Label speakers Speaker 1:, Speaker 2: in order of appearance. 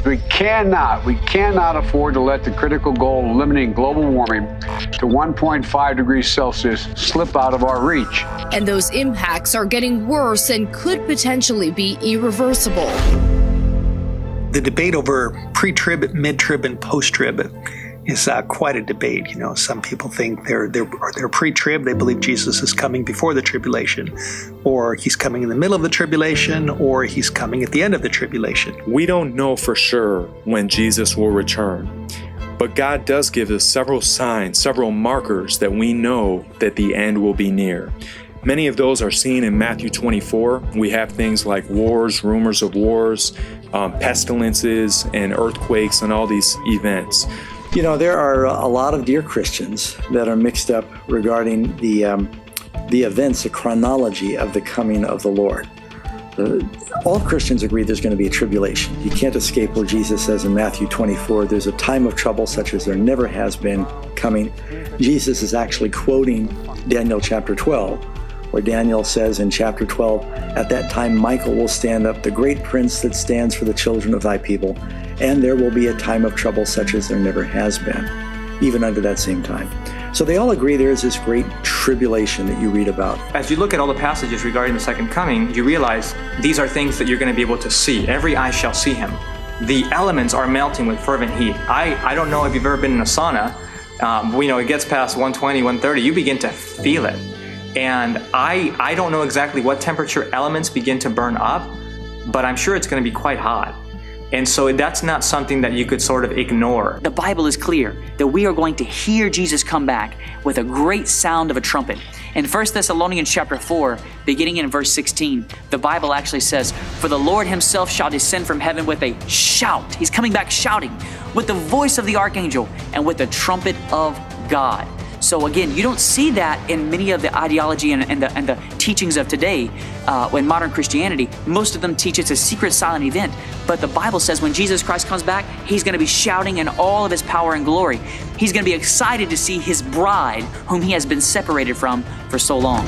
Speaker 1: We cannot afford to let the critical goal of limiting global warming to 1.5 degrees Celsius slip out of our reach.
Speaker 2: And those impacts are getting worse and could potentially be irreversible.
Speaker 3: The debate over pre-trib, mid-trib, and post-trib is quite a debate. You know, some people think they're pre-trib. They believe Jesus is coming before the tribulation, or he's coming in the middle of the tribulation, or he's coming at the end of the tribulation.
Speaker 4: We don't know for sure when Jesus will return, but God does give us several signs, several markers that we know that the end will be near. Many of those are seen in Matthew 24. We have things like wars, rumors of wars, pestilences, and earthquakes, and all these events.
Speaker 5: You know, there are a lot of dear Christians that are mixed up regarding the events, the chronology of the coming of the Lord. All Christians agree there's going to be a tribulation. You can't escape what Jesus says in Matthew 24. There's a time of trouble such as there never has been coming. Jesus is actually quoting Daniel chapter 12, where Daniel says in chapter 12, "At that time Michael will stand up, the great prince that stands for the children of thy people, and there will be a time of trouble such as there never has been," even unto that same time. So they all agree there is this great tribulation that you read about.
Speaker 6: As you look at all the passages regarding the second coming, you realize these are things that you're going to be able to see. Every eye shall see him. The elements are melting with fervent heat. I don't know if you've ever been in a sauna. It gets past 120, 130, you begin to feel it. And I don't know exactly what temperature elements begin to burn up, but I'm sure it's going to be quite hot. And so that's not something that you could sort of ignore.
Speaker 7: The Bible is clear that we are going to hear Jesus come back with a great sound of a trumpet. In 1 Thessalonians chapter 4, beginning in verse 16, the Bible actually says, "For the Lord himself shall descend from heaven with a shout." He's coming back shouting, "with the voice of the archangel and with the trumpet of God." So again, you don't see that in many of the ideology and the teachings of today in modern Christianity. Most of them teach it's a secret silent event. But the Bible says when Jesus Christ comes back, he's going to be shouting in all of his power and glory. He's going to be excited to see his bride, whom he has been separated from for so long.